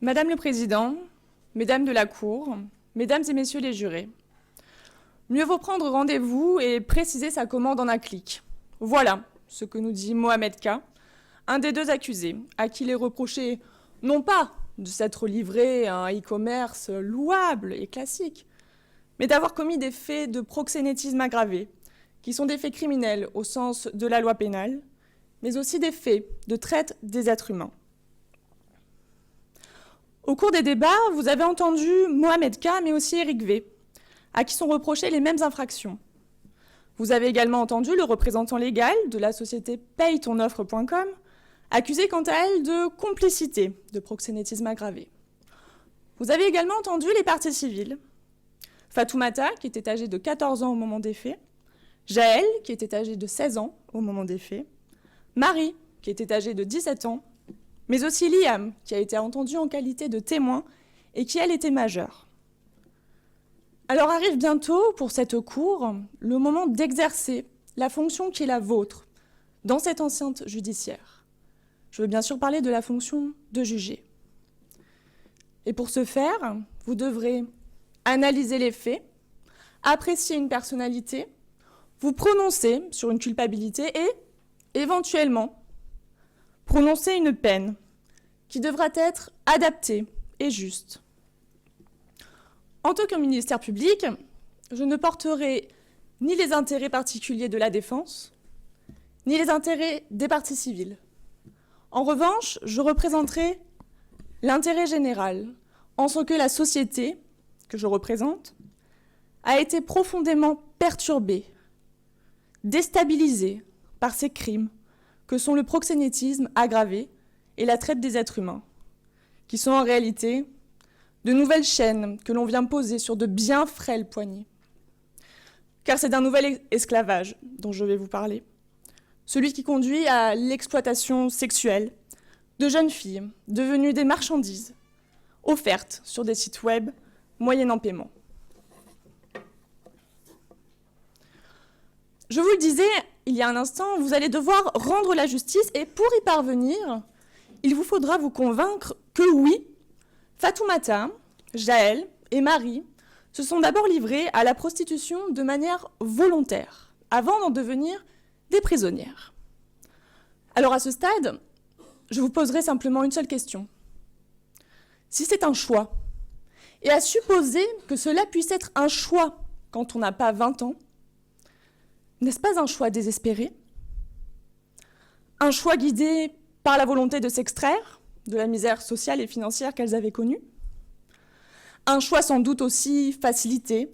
Madame le Président, Mesdames de la Cour, Mesdames et Messieurs les jurés, mieux vaut prendre rendez-vous et préciser sa commande en un clic. Voilà ce que nous dit Mohamed K., un des deux accusés, à qui il est reproché non pas de s'être livré à un e-commerce louable et classique, mais d'avoir commis des faits de proxénétisme aggravé, qui sont des faits criminels au sens de la loi pénale, mais aussi des faits de traite des êtres humains. Au cours des débats, vous avez entendu Mohamed K, mais aussi Eric V, à qui sont reprochées les mêmes infractions. Vous avez également entendu le représentant légal de la société paye-ton-offre.com, accusé quant à elle de complicité de proxénétisme aggravé. Vous avez également entendu les parties civiles. Fatoumata, qui était âgée de 14 ans au moment des faits, Jaël, qui était âgée de 16 ans au moment des faits, Marie, qui était âgée de 17 ans, mais aussi Liam, qui a été entendu en qualité de témoin et qui, elle, était majeure. Alors arrive bientôt, pour cette cour, le moment d'exercer la fonction qui est la vôtre dans cette enceinte judiciaire. Je veux bien sûr parler de la fonction de juger. Et pour ce faire, vous devrez analyser les faits, apprécier une personnalité, vous prononcer sur une culpabilité et, éventuellement, prononcer une peine qui devra être adaptée et juste. En tant que ministère public, je ne porterai ni les intérêts particuliers de la défense, ni les intérêts des parties civiles. En revanche, je représenterai l'intérêt général, en ce que la société que je représente a été profondément perturbée, déstabilisée par ces crimes que sont le proxénétisme aggravé et la traite des êtres humains, qui sont en réalité de nouvelles chaînes que l'on vient poser sur de bien frêles poignées. Car c'est d'un nouvel esclavage dont je vais vous parler, celui qui conduit à l'exploitation sexuelle de jeunes filles devenues des marchandises offertes sur des sites web moyennant paiement. Je vous le disais il y a un instant, vous allez devoir rendre la justice et pour y parvenir, il vous faudra vous convaincre que oui, Fatoumata, Jaël et Marie se sont d'abord livrées à la prostitution de manière volontaire, avant d'en devenir des prisonnières. Alors à ce stade, je vous poserai simplement une seule question. Si c'est un choix, et à supposer que cela puisse être un choix quand on n'a pas 20 ans, n'est-ce pas un choix désespéré? Un choix guidé par la volonté de s'extraire de la misère sociale et financière qu'elles avaient connue? Un choix sans doute aussi facilité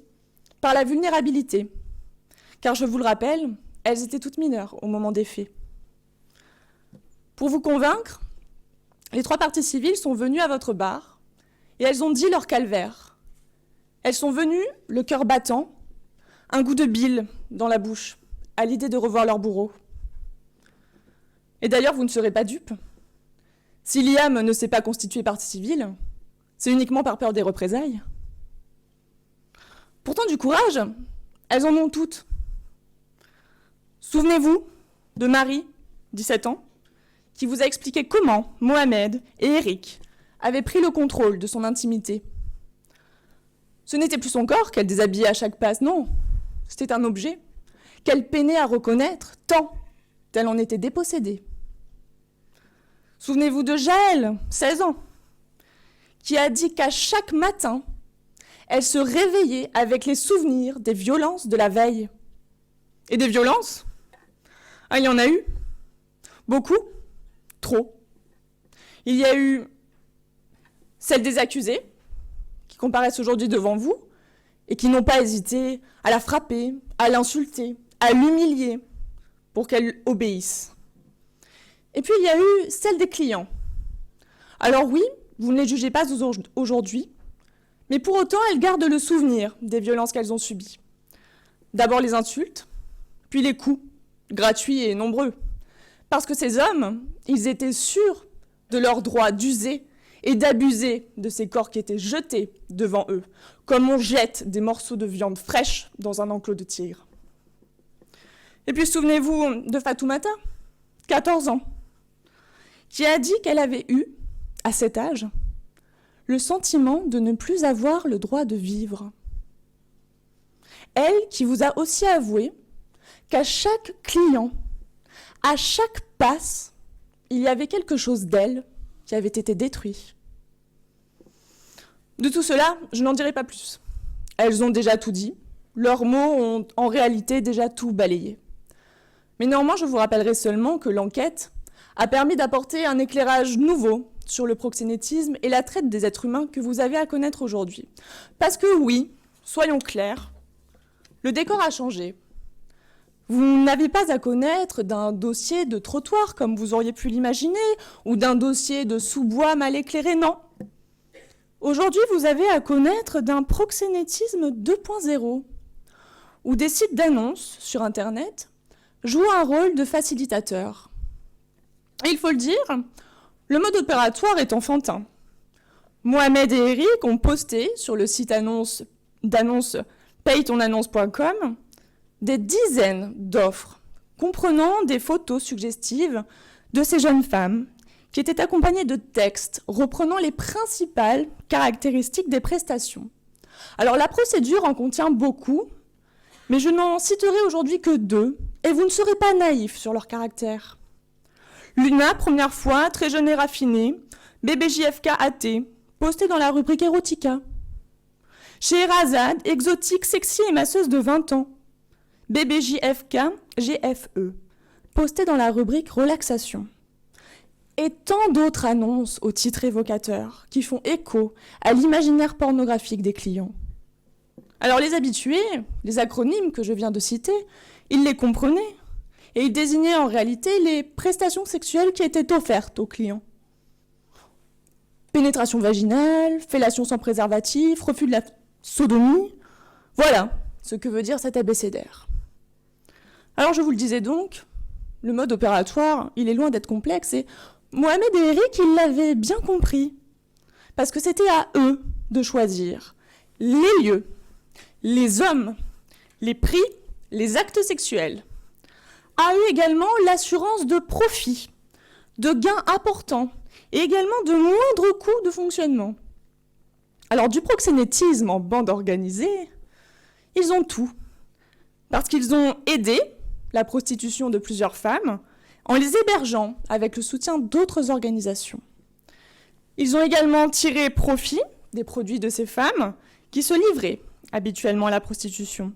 par la vulnérabilité, car je vous le rappelle, elles étaient toutes mineures au moment des faits. Pour vous convaincre, les 3 parties civiles sont venues à votre bar et elles ont dit leur calvaire. Elles sont venues, le cœur battant, un goût de bile dans la bouche, à l'idée de revoir leur bourreau. Et d'ailleurs, vous ne serez pas dupes. Si Liam ne s'est pas constitué partie civile, c'est uniquement par peur des représailles. Pourtant, du courage, elles en ont toutes. Souvenez-vous de Marie, 17 ans, qui vous a expliqué comment Mohamed et Eric avaient pris le contrôle de son intimité. Ce n'était plus son corps qu'elle déshabillait à chaque passe, non. C'était un objet qu'elle peinait à reconnaître, tant elle en était dépossédée. Souvenez-vous de Jaël, 16 ans, qui a dit qu'à chaque matin, elle se réveillait avec les souvenirs des violences de la veille. Et des violences? Ah, il y en a eu. Beaucoup. Trop. Il y a eu celles des accusés, qui comparaissent aujourd'hui devant vous, et qui n'ont pas hésité à la frapper, à l'insulter, à l'humilier, pour qu'elle obéisse. Et puis il y a eu celle des clients. Alors oui, vous ne les jugez pas aujourd'hui, mais pour autant elles gardent le souvenir des violences qu'elles ont subies. D'abord les insultes, puis les coups, gratuits et nombreux. Parce que ces hommes, ils étaient sûrs de leur droit d'user et d'abuser de ces corps qui étaient jetés devant eux, comme on jette des morceaux de viande fraîche dans un enclos de tigre. Et puis souvenez-vous de Fatoumata, 14 ans, qui a dit qu'elle avait eu, à cet âge, le sentiment de ne plus avoir le droit de vivre. Elle qui vous a aussi avoué qu'à chaque client, à chaque passe, il y avait quelque chose d'elle qui avait été détruit. De tout cela, je n'en dirai pas plus. Elles ont déjà tout dit, leurs mots ont en réalité déjà tout balayé. Mais néanmoins, je vous rappellerai seulement que l'enquête a permis d'apporter un éclairage nouveau sur le proxénétisme et la traite des êtres humains que vous avez à connaître aujourd'hui. Parce que oui, soyons clairs, le décor a changé. Vous n'avez pas à connaître d'un dossier de trottoir comme vous auriez pu l'imaginer, ou d'un dossier de sous-bois mal éclairé, non. Aujourd'hui, vous avez à connaître d'un proxénétisme 2.0, où des sites d'annonces sur Internet jouent un rôle de facilitateur. Et il faut le dire, le mode opératoire est enfantin. Mohamed et Eric ont posté sur le site d'annonce payetonannonce.com des dizaines d'offres comprenant des photos suggestives de ces jeunes femmes qui étaient accompagnées de textes reprenant les principales caractéristiques des prestations. Alors la procédure en contient beaucoup, mais je n'en citerai aujourd'hui que 2, et vous ne serez pas naïfs sur leur caractère. Luna, première fois, très jeune et raffinée, bébé JFK athée, posté dans la rubrique Erotica. Scheherazade, exotique, sexy et masseuse de 20 ans. Bébé JFK, GFE, posté dans la rubrique Relaxation. Et tant d'autres annonces au titre évocateur qui font écho à l'imaginaire pornographique des clients. Alors les habitués, les acronymes que je viens de citer, ils les comprenaient et ils désignaient en réalité les prestations sexuelles qui étaient offertes aux clients. Pénétration vaginale, fellation sans préservatif, refus de la sodomie, voilà ce que veut dire cet abécédaire. Alors je vous le disais donc, le mode opératoire, il est loin d'être complexe et Mohamed et Eric, ils l'avaient bien compris, parce que c'était à eux de choisir les lieux, les hommes, les prix, les actes sexuels. À eux également l'assurance de profit, de gains importants et également de moindres coûts de fonctionnement. Alors du proxénétisme en bande organisée, ils ont tout, parce qu'ils ont aidé la prostitution de plusieurs femmes en les hébergeant avec le soutien d'autres organisations. Ils ont également tiré profit des produits de ces femmes qui se livraient habituellement à la prostitution.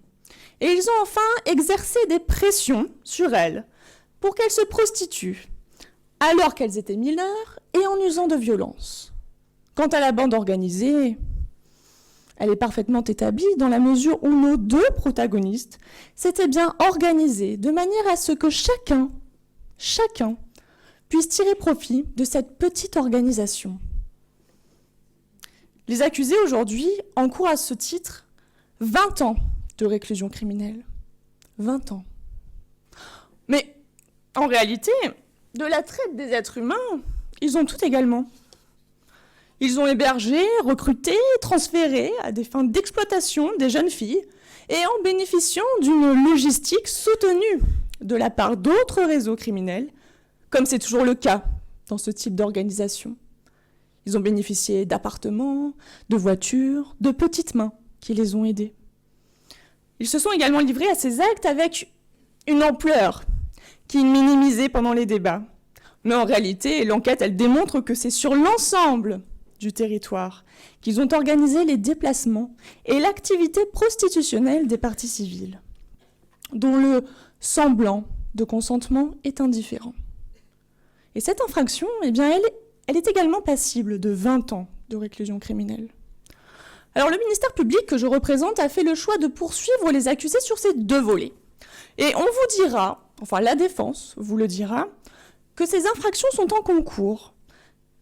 Et ils ont enfin exercé des pressions sur elles pour qu'elles se prostituent, alors qu'elles étaient mineures et en usant de violence. Quant à la bande organisée, elle est parfaitement établie dans la mesure où nos 2 protagonistes s'étaient bien organisés de manière à ce que chacun puisse tirer profit de cette petite organisation. Les accusés aujourd'hui encourent à ce titre 20 ans de réclusion criminelle. 20 ans. Mais en réalité, de la traite des êtres humains, ils ont tout également. Ils ont hébergé, recruté, transféré à des fins d'exploitation des jeunes filles et en bénéficiant d'une logistique soutenue de la part d'autres réseaux criminels, comme c'est toujours le cas dans ce type d'organisation. Ils ont bénéficié d'appartements, de voitures, de petites mains qui les ont aidés. Ils se sont également livrés à ces actes avec une ampleur qu'ils minimisaient pendant les débats. Mais en réalité, l'enquête, elle démontre que c'est sur l'ensemble du territoire qu'ils ont organisé les déplacements et l'activité prostitutionnelle des parties civiles, dont le semblant de consentement est indifférent. Et cette infraction, eh bien, elle est également passible de 20 ans de réclusion criminelle. Alors le ministère public que je représente a fait le choix de poursuivre les accusés sur ces 2 volets. Et on vous dira, enfin la défense vous le dira, que ces infractions sont en concours,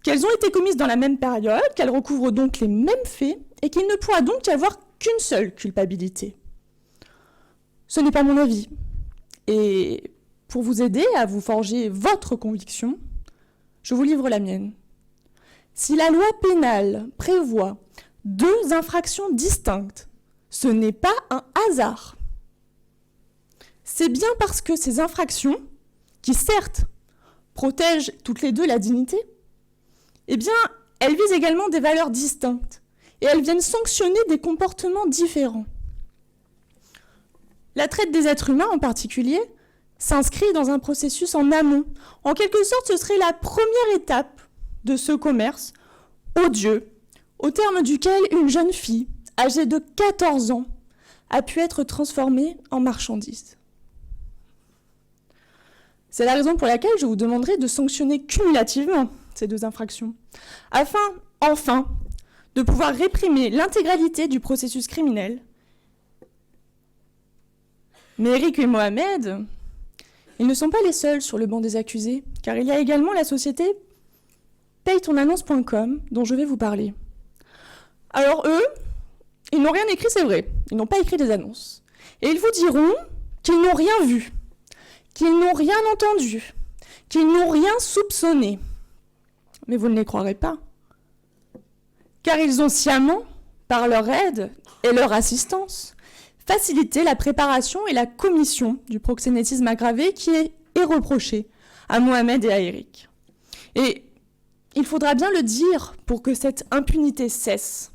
qu'elles ont été commises dans la même période, qu'elles recouvrent donc les mêmes faits et qu'il ne pourra donc y avoir qu'une seule culpabilité. Ce n'est pas mon avis. Et pour vous aider à vous forger votre conviction, je vous livre la mienne. Si la loi pénale prévoit 2 infractions distinctes, ce n'est pas un hasard. C'est bien parce que ces infractions, qui certes protègent toutes les 2 la dignité, eh bien, elles visent également des valeurs distinctes et elles viennent sanctionner des comportements différents. La traite des êtres humains en particulier s'inscrit dans un processus en amont. En quelque sorte, ce serait la première étape de ce commerce odieux, au terme duquel une jeune fille, âgée de 14 ans, a pu être transformée en marchandise. C'est la raison pour laquelle je vous demanderai de sanctionner cumulativement ces deux infractions, afin, enfin, de pouvoir réprimer l'intégralité du processus criminel. Mais Eric et Mohamed, ils ne sont pas les seuls sur le banc des accusés, car il y a également la société payetonannonce.com dont je vais vous parler. Alors eux, ils n'ont rien écrit, c'est vrai, ils n'ont pas écrit des annonces. Et ils vous diront qu'ils n'ont rien vu, qu'ils n'ont rien entendu, qu'ils n'ont rien soupçonné. Mais vous ne les croirez pas. Car ils ont sciemment, par leur aide et leur assistance, facilité la préparation et la commission du proxénétisme aggravé qui est reproché à Mohamed et à Eric. Et il faudra bien le dire pour que cette impunité cesse.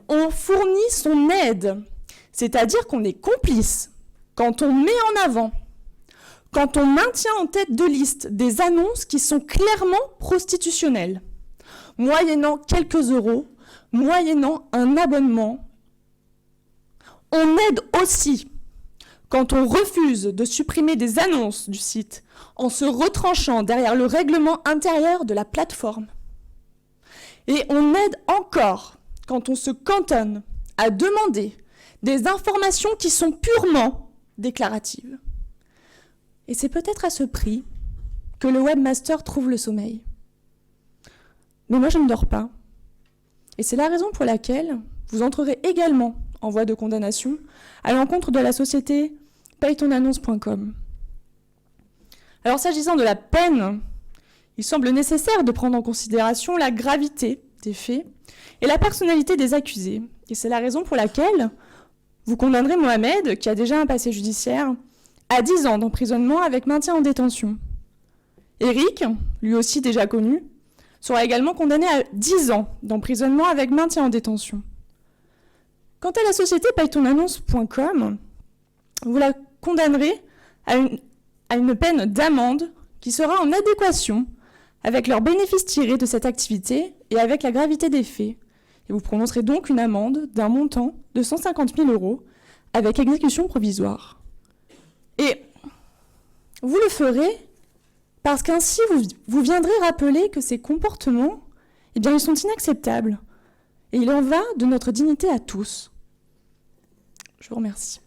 On fournit son aide, c'est-à-dire qu'on est complice quand on met en avant, quand on maintient en tête de liste des annonces qui sont clairement prostitutionnelles, moyennant quelques euros, moyennant un abonnement. On aide aussi quand on refuse de supprimer des annonces du site en se retranchant derrière le règlement intérieur de la plateforme. Et on aide encore quand on se cantonne à demander des informations qui sont purement déclaratives. Et c'est peut-être à ce prix que le webmaster trouve le sommeil. Mais moi, je ne dors pas. Et c'est la raison pour laquelle vous entrerez également en voie de condamnation à l'encontre de la société payetonannonce.com. Alors, s'agissant de la peine, il semble nécessaire de prendre en considération la gravité des faits et la personnalité des accusés. Et c'est la raison pour laquelle vous condamnerez Mohamed, qui a déjà un passé judiciaire, à 10 ans d'emprisonnement avec maintien en détention. Eric, lui aussi déjà connu, sera également condamné à 10 ans d'emprisonnement avec maintien en détention. Quant à la société payetonannonce.com, vous la condamnerez à une peine d'amende qui sera en adéquation avec leurs bénéfices tirés de cette activité et avec la gravité des faits. Et vous prononcerez donc une amende d'un montant de 150 000 € avec exécution provisoire. Et vous le ferez parce qu'ainsi vous viendrez rappeler que ces comportements, eh bien, ils sont inacceptables. Et il en va de notre dignité à tous. Je vous remercie.